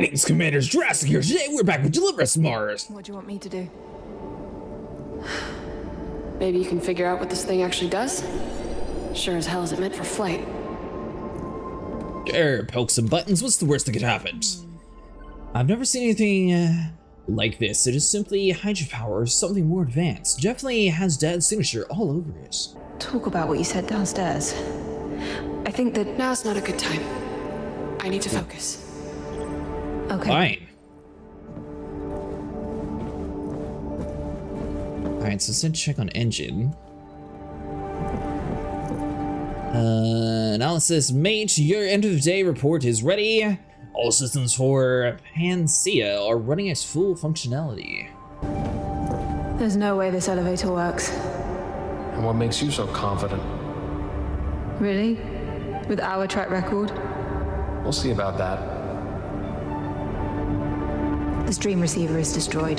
Greetings, Commanders. Jurassic here. Today we're back with Deliverance Mars. What do you want me to do? Maybe you can figure out what this thing actually does? Sure as hell isn't meant for flight. Sure, poke some buttons. What's the worst that could happen? I've never seen anything like this. It is simply hydropower or something more advanced. Definitely has Dad's signature all over it. Talk about what you said downstairs. I think that... Now's not a good time. I need to focus. Okay. Fine. Alright, so let's check on engine. Analysis, mate, your end of the day report is ready. All systems for Panacea are running at full functionality. There's no way this elevator works. And what makes you so confident? Really? With our track record? We'll see about that. The stream receiver is destroyed.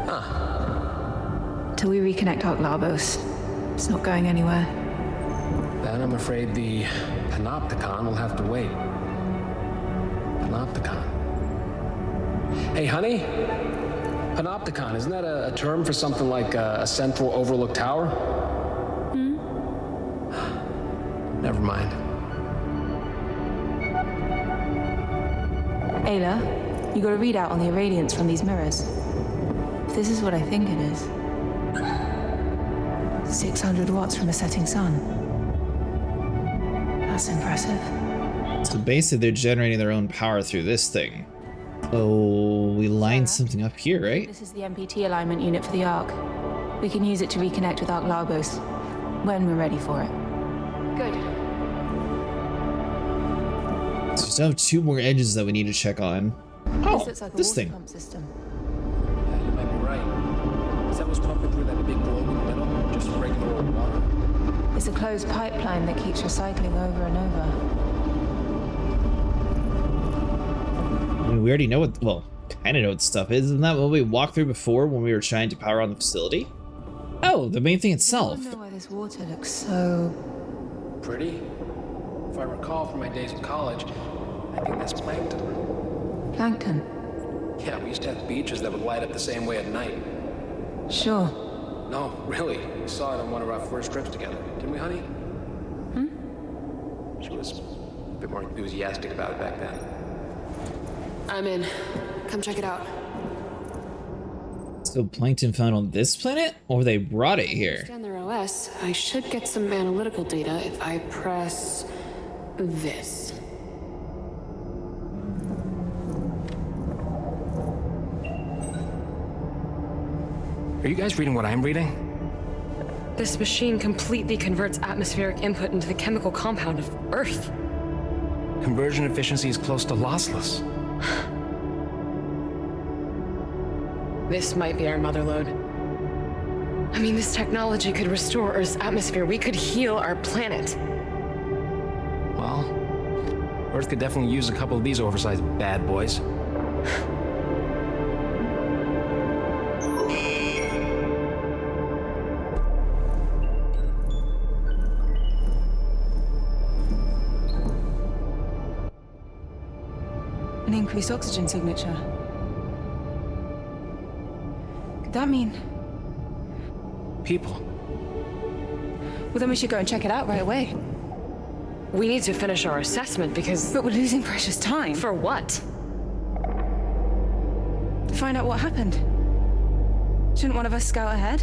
Huh. Till we reconnect Ark Labos. It's not going anywhere. Then I'm afraid the Panopticon will have to wait. Panopticon. Hey, honey? Panopticon, isn't that a term for something like a central overlook tower? Hmm? Never mind. Ayla, you got a readout on the irradiance from these mirrors. If this is what I think it is. 600 watts from a setting sun. That's impressive. So basically they're generating their own power through this thing. Oh, we lined something up here, right? This is the MPT alignment unit for the Ark. We can use it to reconnect with Ark Labos when we're ready for it. Good. So we still have two more edges that we need to check on. Oh, This looks like a this water thing. pump system. Yeah, you might be right. Is that what's pumping through that big globe in the middle? Just regular old water? It's a closed pipeline that keeps recycling over and over. I mean, we already know what, well, kind of know what stuff is. Isn't that what we walked through before when we were trying to power on the facility? Oh, the main thing itself. I don't know why this water looks so... Pretty? If I recall from my days in college, I think that's plankton. Plankton. Yeah, we used to have beaches that would light up the same way at night. Sure. No, really. We saw it on one of our first trips together. Didn't we, honey? Hmm? She was a bit more enthusiastic about it back then. I'm in. Come check it out. So plankton found on this planet? Or they brought it here? Scan their OS. I should get some analytical data if I press this. Are you guys reading what I'm reading? This machine completely converts atmospheric input into the chemical compound of Earth. Conversion efficiency is close to lossless. This might be our mother lode. I mean, this technology could restore Earth's atmosphere. We could heal our planet. Well, Earth could definitely use a couple of these oversized bad boys. An increased oxygen signature. Could that mean... People. Well, then we should go and check it out right away. We need to finish our assessment because... But we're losing precious time. For what? To find out what happened. Shouldn't one of us scout ahead?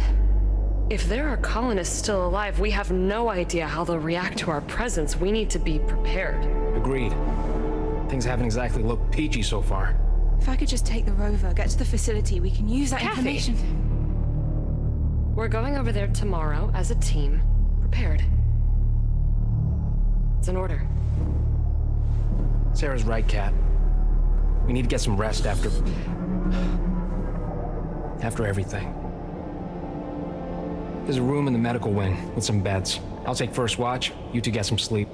If there are colonists still alive, we have no idea how they'll react to our presence. We need to be prepared. Agreed. Things haven't exactly looked peachy so far. If I could just take the rover, get to the facility, we can use that Kathy. information. We're going over there tomorrow as a team, prepared. It's an order. Sarah's right, Kat. We need to get some rest after everything. There's a room in the medical wing with some beds. I'll take first watch. You two get some sleep.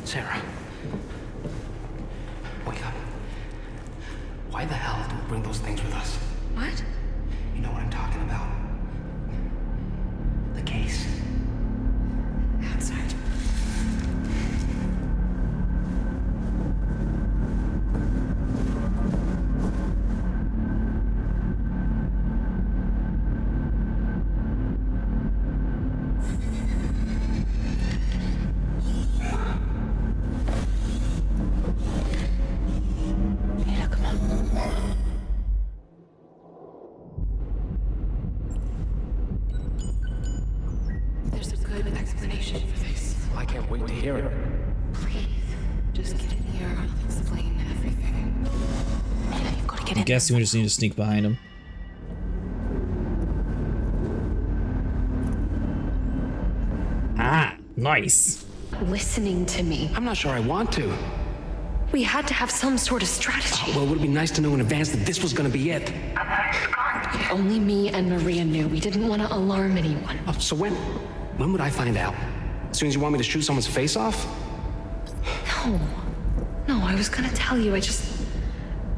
Sarah. Wake up. Why the hell do we bring those things with us? What? You know what I'm talking about. The case. Outside. Mira, come on. There's a good explanation for this. I can't wait to hear it. Please, just get in here. I'll explain everything. Mira, you've got to get I in. guess we just need to sneak behind him. Ah, nice. Listening to me. I'm not sure I want to. We had to have some sort of strategy. Well, it would be nice to know in advance that this was gonna be it. Only me and Maria knew. We didn't want to alarm anyone. Oh, so when would I find out? As soon as you want me to shoot someone's face off? No. No, I was gonna tell you. I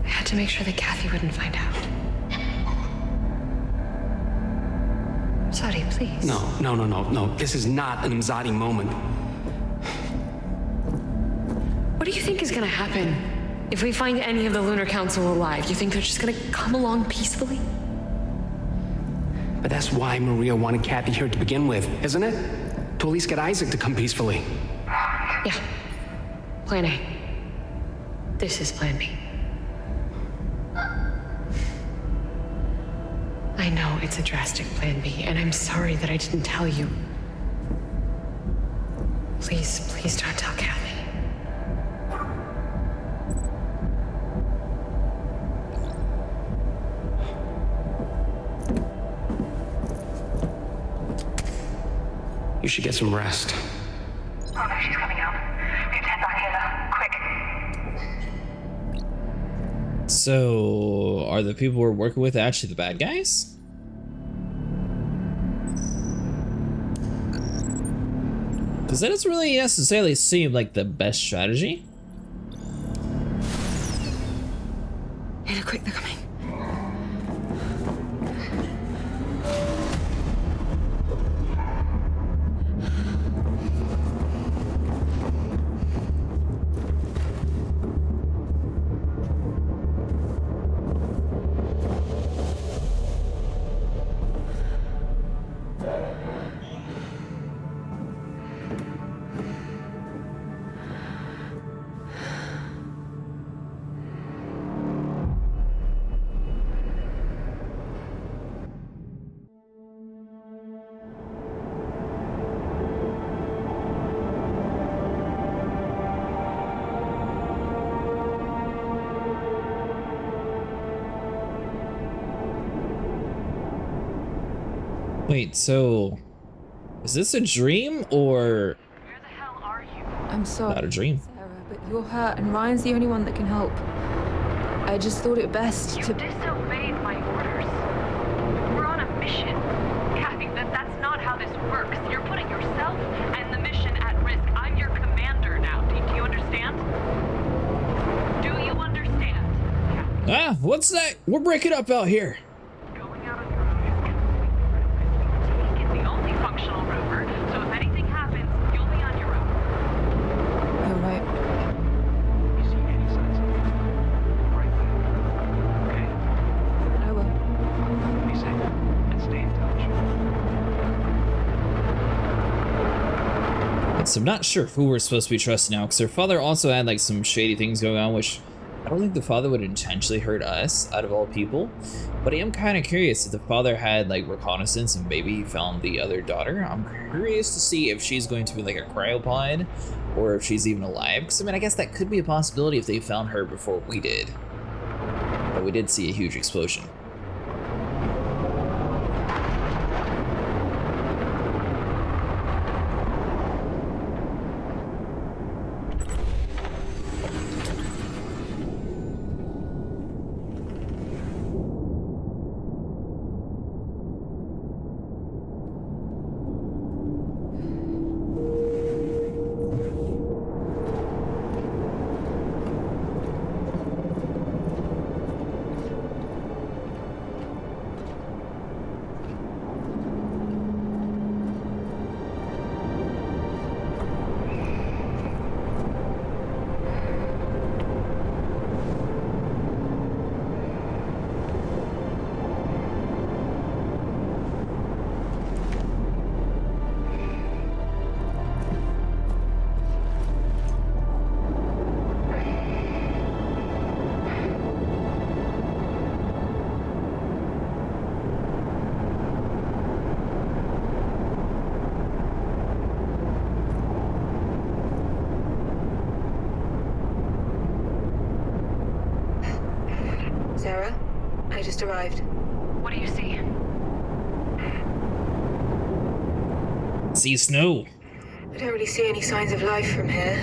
had to make sure that Kathy wouldn't find out. Sorry, please. No. This is not an Imzadi moment. What do you think is gonna happen if we find any of the Lunar Council alive? You think they're just gonna come along peacefully? But that's why Maria wanted Kathy here to begin with, isn't it? To at least get Isaac to come peacefully. Yeah. Plan A. This is Plan B. I know it's a drastic Plan B, and I'm sorry that I didn't tell you. Please don't tell Kathy. You should get some rest. Oh no, she's coming out. We have to head back here now. Quick. So, are the people we're working with actually the bad guys? Because that doesn't really necessarily seem like the best strategy. Mira, quick, they're coming. Wait, so is this a dream or Where the hell are you? I'm sorry, not a dream? Sarah, but you're hurt and Ryan's the only one that can help. I just thought it best You to... disobeyed my orders. We're on a mission. Kathy, that's not how this works. You're putting yourself and the mission at risk. I'm your commander now. Do you understand? Do you understand, Kathy? Ah, what's that? We're breaking up out here. Going out on your own is completely reckless. Tobii is the only functional rover, so if anything happens, you'll be on your own. You're right. You see any signs of it? Right there. Okay? I will. Be safe and stay in touch. So I'm not sure who we're supposed to be trusting now, because her father also had like some shady things going on, which I don't think the father would intentionally hurt us out of all people. But I am kind of curious if the father had like reconnaissance and maybe he found the other daughter. I'm curious to see if she's going to be like a cryopod or if she's even alive. Because I mean, I guess that could be a possibility if they found her before we did. But we did see a huge explosion. I just arrived. What do you see? See snow. I don't really see any signs of life from here.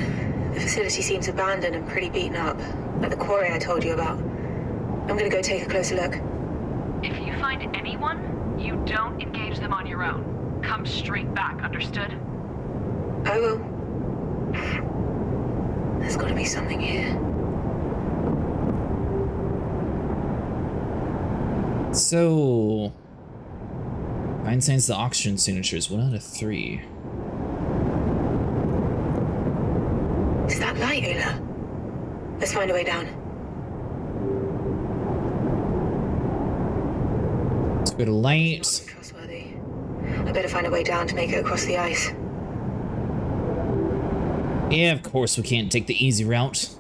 The facility seems abandoned and pretty beaten up, like the quarry I told you about. I'm gonna go take a closer look. If you find anyone, you don't engage them on your own. Come straight back, understood? I will. There's gotta be something here. So, Find signs the oxygen signatures, 1 out of 3. Is that light, Ayla? Let's find a way down. It's a bit of light. Trustworthy. I better find a way down to make it across the ice. Yeah, of course we can't take the easy route.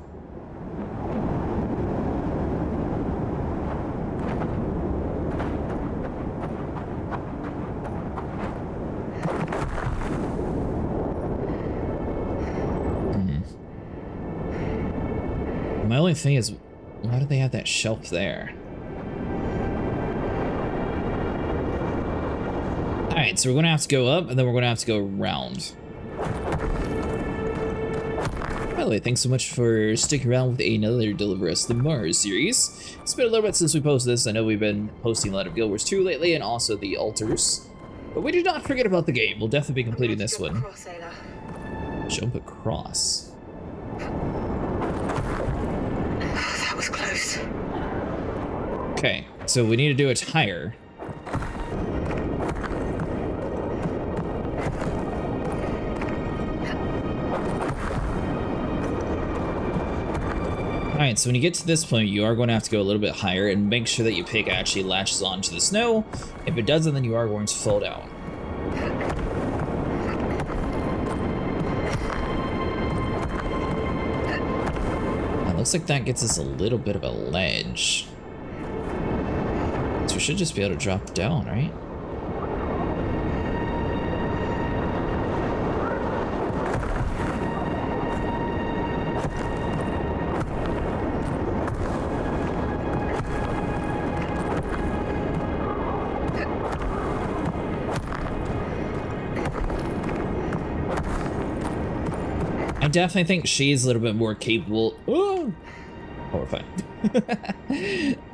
My only thing is, why do they have that shelf there? Alright, so we're gonna have to go up, and then we're gonna have to go around. By the way, thanks so much for sticking around with another Deliver Us the Mars series. It's been a little bit since we posted this. I know we've been posting a lot of Guild Wars 2 lately, and also the Altars. But we did not forget about the game. We'll definitely be completing this one. Jump across. That was close. Okay, so we need to do it higher. Alright, so when you get to this point, you are going to have to go a little bit higher and make sure that your pick actually latches onto the snow. If it doesn't, then you are going to fall down. It looks like that gets us a little bit of a ledge. So we should just be able to drop down, right? I definitely think she's a little bit more capable. Oh, horrifying.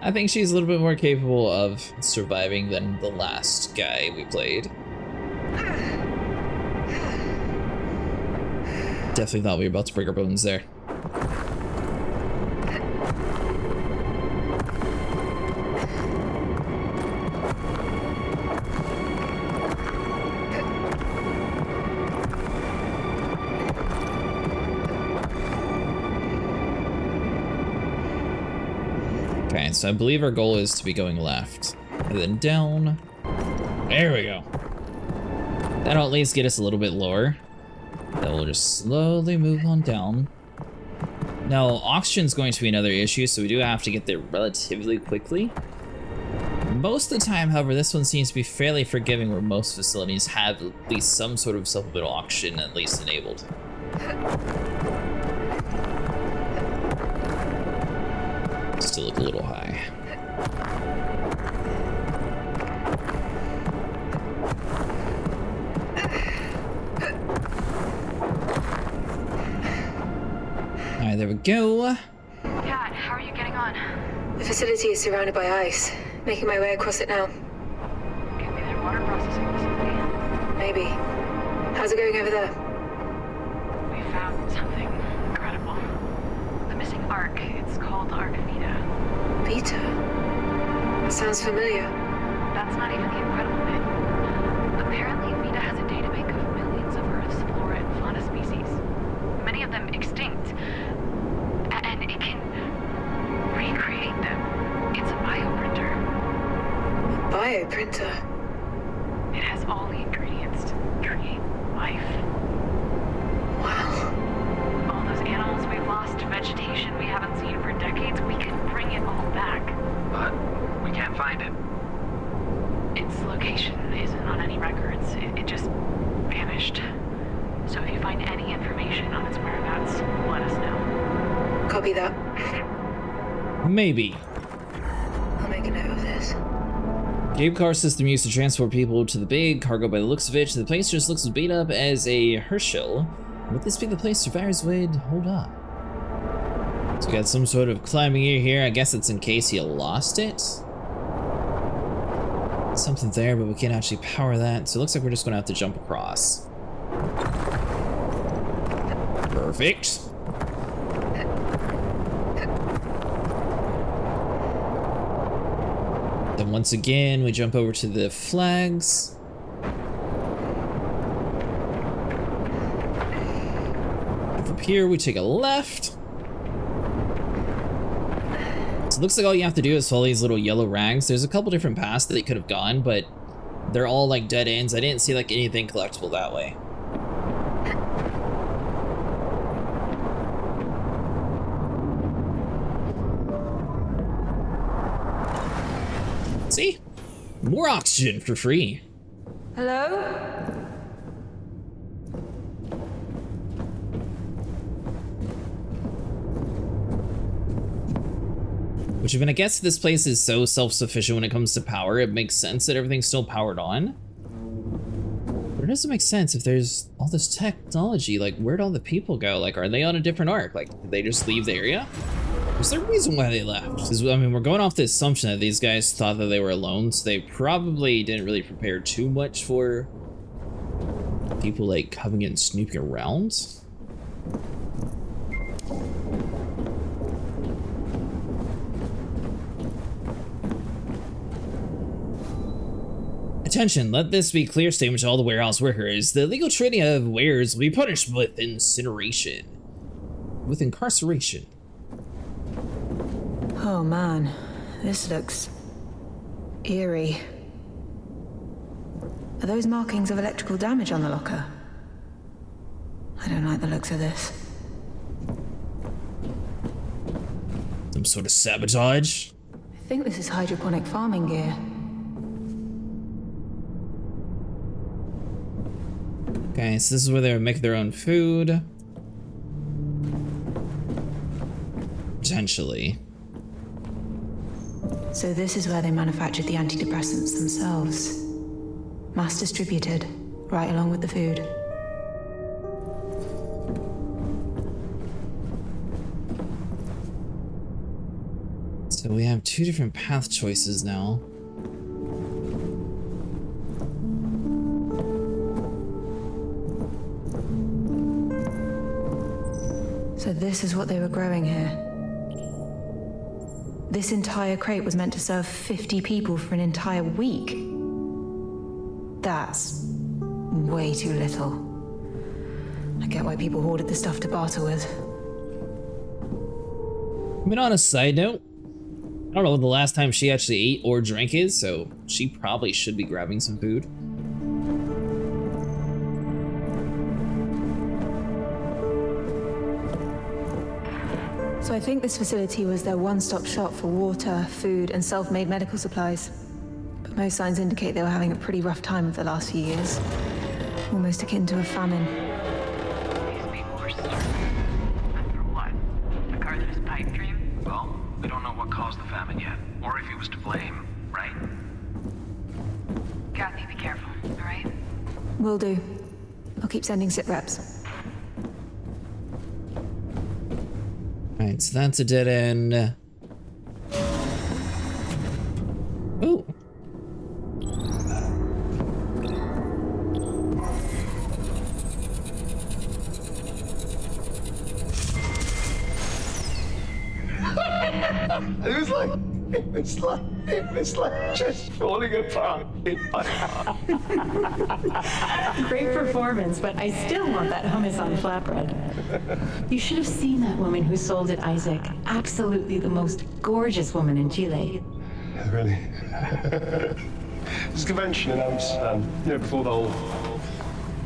I think she's a little bit more capable of surviving than the last guy we played. Definitely thought we were about to break our bones there. Okay, so I believe our goal is to be going left, and then down. There we go. That'll at least get us a little bit lower. Then we'll just slowly move on down. Now, oxygen's going to be another issue, so we do have to get there relatively quickly. Most of the time, however, this one seems to be fairly forgiving, where most facilities have at least some sort of supplemental oxygen at least enabled. Still look a little high. Alright, there we go. Kat, how are you getting on? The facility is surrounded by ice. Making my way across it now. Could be their water processing facility. Maybe. How's it going over there? We found something incredible. The missing Ark. It's called Ark Vita. Vita? That sounds familiar. That's not even the incredible bit. Apparently, Vita has a databank of millions of Earth's flora and fauna species. Many of them extinct. And it can recreate them. It's a bioprinter. A bioprinter? It has all the ingredients to create life. Wow. All those animals we've lost, vegetation we haven't seen for decades, we can bring it all back. But we can't find it. Its location isn't on any records. It just vanished. So if you find any information on its whereabouts, let us know. Copy that. Maybe. I'll make a note of Cable car system used to transport people to the big cargo by the looks of it. The place just looks as beat up as a Herschel. Would this be the place survivors would hold up? So we got some sort of climbing gear here. I guess it's in case you lost it. Something there, but we can't actually power that. So it looks like we're just gonna have to jump across. Perfect. Then once again, we jump over to the flags. And from here, we take a left. So it looks like all you have to do is follow these little yellow rags. There's a couple different paths that they could have gone, but they're all like dead ends. I didn't see like anything collectible that way. See? More oxygen for free. Hello? Which, I mean, I guess this place is so self-sufficient when it comes to power, it makes sense that everything's still powered on. But it doesn't make sense if there's all this technology. Like, where'd all the people go? Like, are they on a different arc? Like, did they just leave the area? Is there a reason why they left? Because, I mean, we're going off the assumption that these guys thought that they were alone, so they probably didn't really prepare too much for people, like, coming and snooping around. Attention, let this be a clear statement to all the warehouse workers. The illegal trading of wares will be punished with incineration. With incarceration. Oh man, this looks eerie. Are those markings of electrical damage on the locker? I don't like the looks of this. Some sort of sabotage? I think this is hydroponic farming gear. Okay, so this is where they would make their own food. Potentially. So this is where they manufactured the antidepressants themselves. Mass distributed, right along with the food. So we have two different path choices now. So this is what they were growing here. This entire crate was meant to serve 50 people for an entire week. That's way too little. I get why people hoarded the stuff to barter with. I mean, on a side note, I don't know when the last time she actually ate or drank is, so she probably should be grabbing some food. So I think this facility was their one-stop shop for water, food, and self-made medical supplies. But most signs indicate they were having a pretty rough time of the last few years. Almost akin to a famine. These people were starving. And for what? MacArthur's pipe dream? Well, we don't know what caused the famine yet, or if he was to blame, right? Kathy, be careful, all right? Will do. I'll keep sending sit reps. Alright, so that's a dead end. Ooh. It was like just falling apart. Great performance, but I still want that hummus on flatbread. You should have seen that woman who sold it, Isaac. Absolutely the most gorgeous woman in Chile. Really? This convention in Amsterdam, before the whole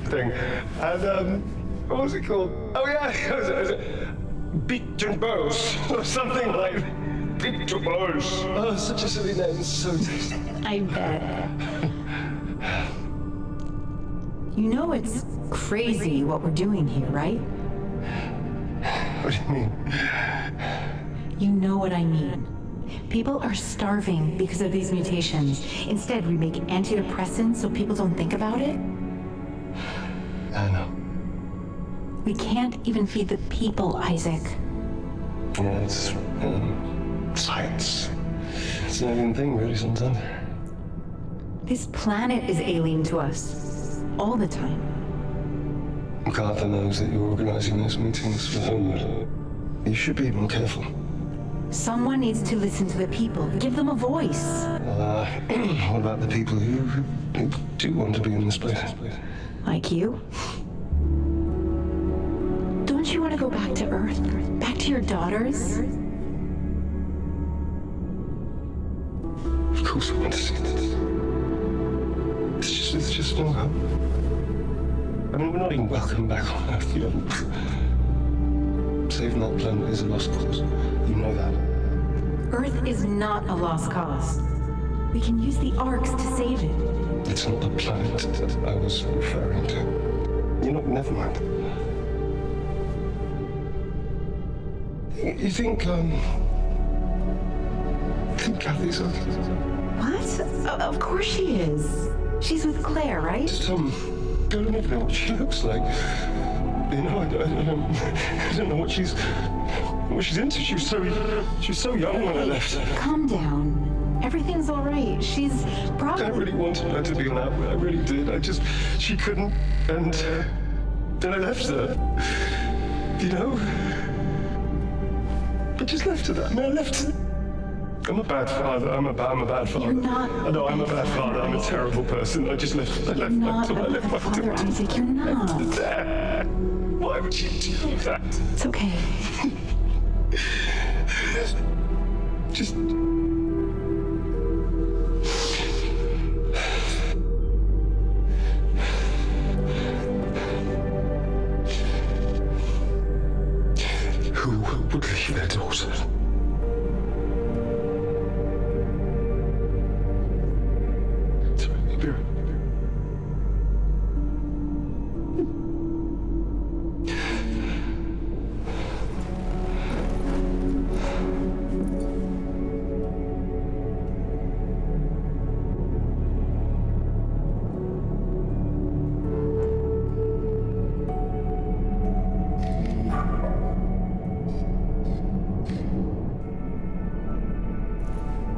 thing. And, what was it called? Oh yeah, it was Beat and Bows, or something like Beat to Bows. Oh, such a silly name, so tasty. I bet. You know it's crazy what we're doing here, right? What do you mean? You know what I mean. People are starving because of these mutations. Instead, we make antidepressants so people don't think about it. I know. We can't even feed the people, Isaac. Yeah, it's science. It's an alien thing, really, sometimes. This planet is alien to us. All the time. MacArthur knows that you're organizing these meetings for him. You should be more careful. Someone needs to listen to the people. Give them a voice. Well, what about the people who do want to be in this place? Like you? Don't you want to go back to Earth? Back to your daughters? Of course I want to see this. It's just no hope. I mean, we're not even welcome back on Earth, you know. Saving that planet is a lost cause. You know that. Earth is not a lost cause. We can use the arcs to save it. It's not the planet that I was referring to. You know, never mind. You think Kathy's okay? What? Of course she is. She's with Claire, right? Just, I don't even know what she looks like. You know, I don't know what she's into. She was so young when I left. Calm down. Everything's all right. She's probably... I really wanted her to be that way. I really did. She couldn't, and then I left her. You know? I just left her that. I mean, I left her. I'm a bad father. I'm a bad father. You're not. I know I'm a bad father. I'm a terrible person. I just left. I left my Father, Isaac, you're not. Why would you do that? It's okay. Just. Who would leave their daughter?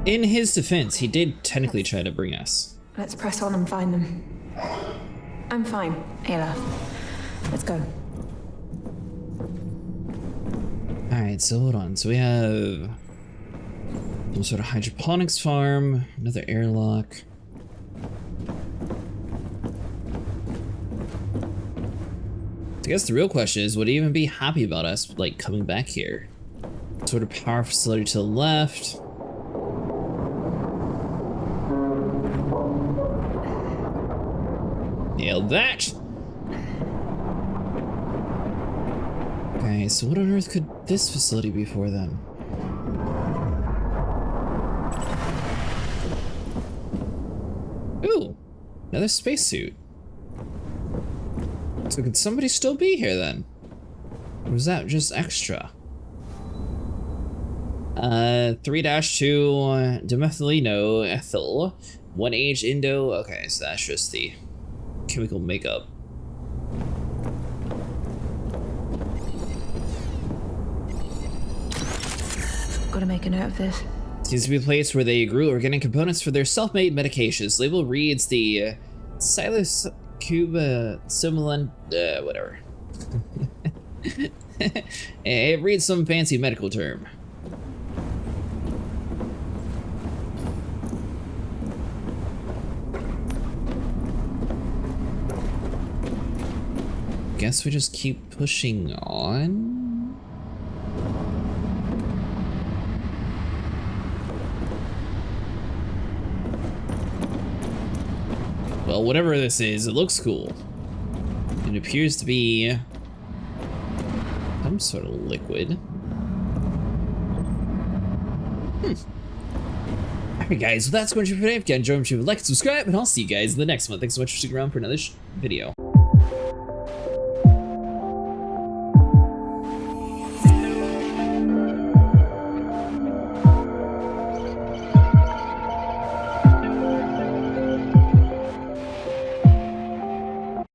In his defense, he did technically try to bring us. Let's press on and find them. I'm fine, Ayla. Let's go. Alright, so hold on. So we have some sort of hydroponics farm, another airlock. I guess the real question is, would he even be happy about us, like, coming back here? Sort of power facility to the left. Nailed that! Okay, so what on earth could this facility be for then? Ooh, another spacesuit. So could somebody still be here then? Or was that just extra? 3-2 dimethyleno ethyl, 1H Indo. Okay, so that's just the chemical makeup. Gotta make a note of this. Seems to be a place where they grew organic components for their self-made medications. Label reads the psilocybin simulant, whatever. It reads some fancy medical term. Guess we just keep pushing on? Well, whatever this is, it looks cool. It appears to be some sort of liquid. Alright guys, well that's going to be for today. If you enjoyed, like and subscribe, and I'll see you guys in the next one. Thanks so much for sticking around for another video.